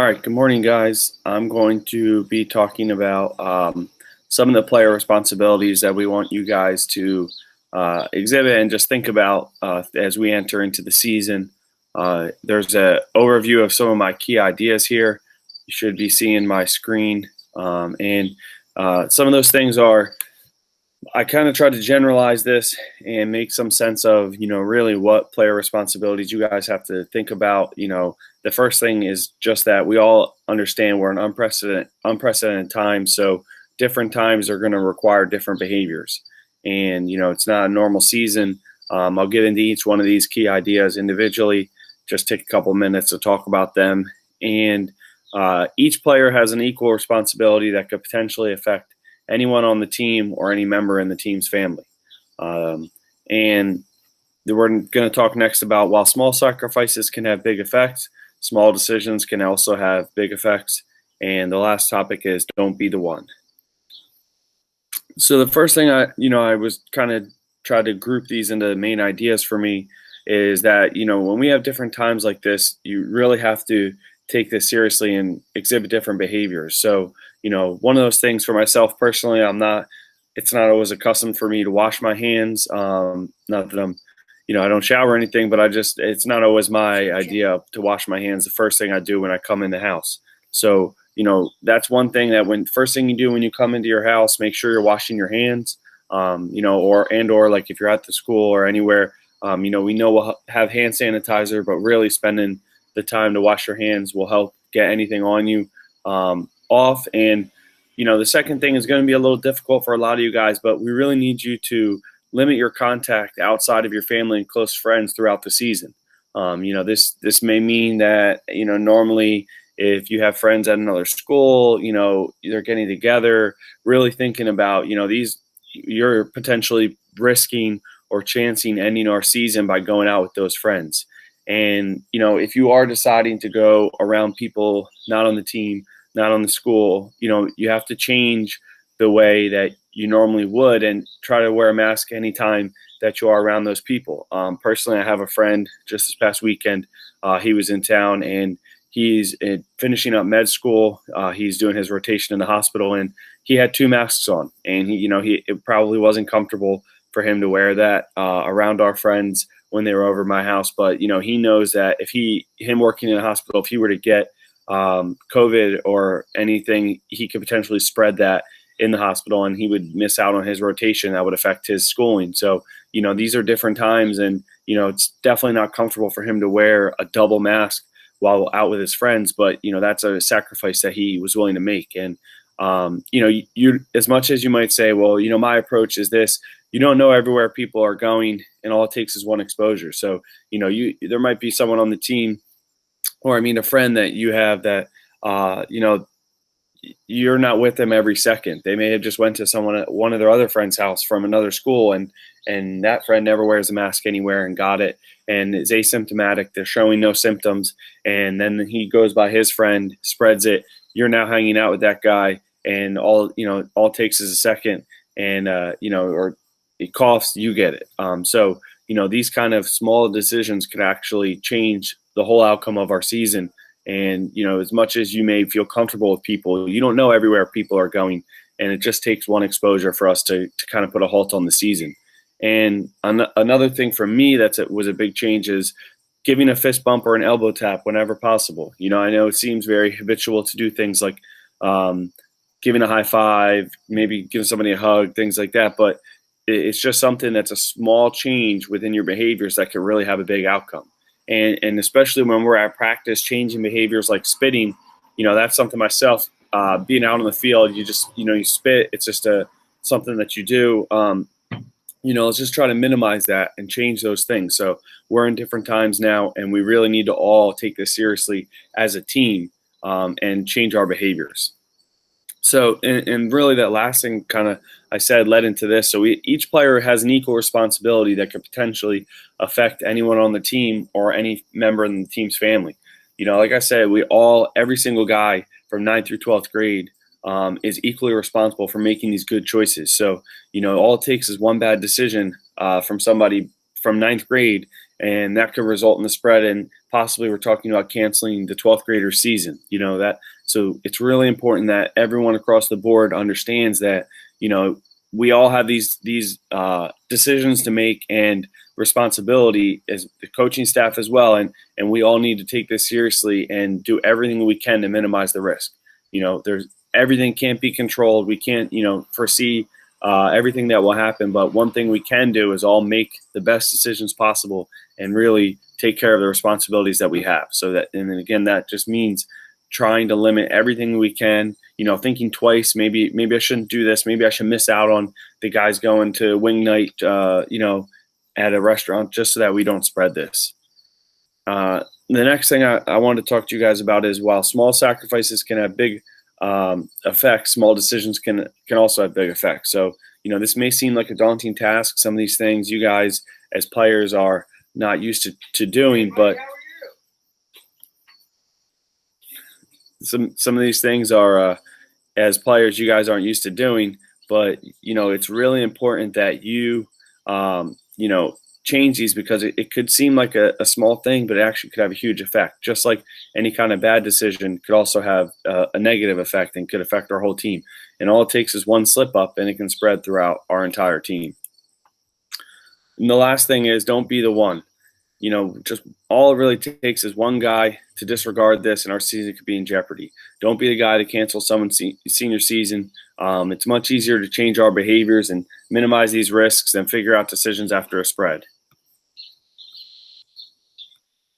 All right, good morning, guys. I'm going to be talking about some of the player responsibilities that we want you guys to exhibit and just think about as we enter into the season. There's an overview of some of my key ideas here. You should be seeing my screen. And some of those things are I kind of tried to generalize this and make some sense of, really what player responsibilities you guys have to think about. The first thing is just that we all understand we're in unprecedented times. So different times are going to require different behaviors. And, it's not a normal season. I'll get into each one of these key ideas individually, just take a couple minutes to talk about them. And each player has an equal responsibility that could potentially affect anyone on the team or any member in the team's family. And we're going to talk next about while small sacrifices can have big effects, small decisions can also have big effects. And the last topic is don't be the one. So the first thing I was kind of try to group these into the main ideas for me is that, when we have different times like this, you really have to take this seriously and exhibit different behaviors. So, one of those things for myself personally, it's not always a custom for me to wash my hands. Not that I don't shower or anything, but it's not always my idea to wash my hands the first thing I do when I come in the house. So, that's one thing that first thing you do when you come into your house, make sure you're washing your hands, or like if you're at the school or anywhere, we know we'll have hand sanitizer, but really spending the time to wash your hands will help get anything on you off. And the second thing is going to be a little difficult for a lot of you guys, but we really need you to limit your contact outside of your family and close friends throughout the season. This may mean that normally if you have friends at another school, they're getting together, really thinking about you're potentially risking or chancing ending our season by going out with those friends. And, if you are deciding to go around people not on the team, not on the school, you have to change the way that you normally would and try to wear a mask anytime that you are around those people. Personally, I have a friend just this past weekend. He was in town and he's finishing up med school. He's doing his rotation in the hospital and he had 2 masks on. And it probably wasn't comfortable for him to wear that around our friends when they were over my house. But, he knows that if him working in a hospital, if he were to get COVID or anything, he could potentially spread that in the hospital and he would miss out on his rotation. That would affect his schooling. So, these are different times and, it's definitely not comfortable for him to wear a double mask while out with his friends. But, that's a sacrifice that he was willing to make. And, you as much as you might say, well, my approach is this, you don't know everywhere people are going and all it takes is one exposure. So, there might be someone on the team or a friend that you have that, you're not with them every second. They may have just went to one of their other friends' house from another school and that friend never wears a mask anywhere and got it and is asymptomatic. They're showing no symptoms. And then he goes by his friend, spreads it. You're now hanging out with that guy and all it takes is a second and, or it coughs, you get it. So, these kind of small decisions could actually change the whole outcome of our season. And, as much as you may feel comfortable with people, you don't know everywhere people are going. And it just takes one exposure for us to kind of put a halt on the season. And another thing for me was a big change is giving a fist bump or an elbow tap whenever possible. I know it seems very habitual to do things like giving a high five, maybe giving somebody a hug, things like that. But it's just something that's a small change within your behaviors that can really have a big outcome. And especially when we're at practice, changing behaviors like spitting, that's something myself, being out on the field, you just, you spit. It's just something that you do. Let's just try to minimize that and change those things. So we're in different times now, and we really need to all take this seriously as a team and change our behaviors. So, and really that last thing kind of I said led into this. So each player has an equal responsibility that could potentially affect anyone on the team or any member in the team's family. Like I said, every single guy from 9th through 12th grade is equally responsible for making these good choices. So, all it takes is one bad decision from somebody from ninth grade, and that could result in the spread. And possibly we're talking about canceling the 12th grader season. So it's really important that everyone across the board understands that, we all have these decisions to make and responsibility as the coaching staff as well. And we all need to take this seriously and do everything we can to minimize the risk. There's everything can't be controlled. We can't, foresee everything that will happen. But one thing we can do is all make the best decisions possible and really take care of the responsibilities that we have. And then again, that just means trying to limit everything we can, thinking twice, maybe I shouldn't do this. Maybe I should miss out on the guys going to wing night, at a restaurant just so that we don't spread this. The next thing I wanted to talk to you guys about is, while small sacrifices can have big effects, small decisions can also have big effects. So, this may seem like a daunting task. Some of these things you guys as players are not used to doing, but some of these things are, as players, you guys aren't used to doing. But, it's really important that you, change these, because it could seem like a small thing, but it actually could have a huge effect. Just like any kind of bad decision could also have a negative effect and could affect our whole team. And all it takes is one slip up, and it can spread throughout our entire team. And the last thing is, don't be the one. Just all it really takes is one guy to disregard this, and our season could be in jeopardy. Don't be the guy to cancel someone's senior season. It's much easier to change our behaviors and minimize these risks than figure out decisions after a spread.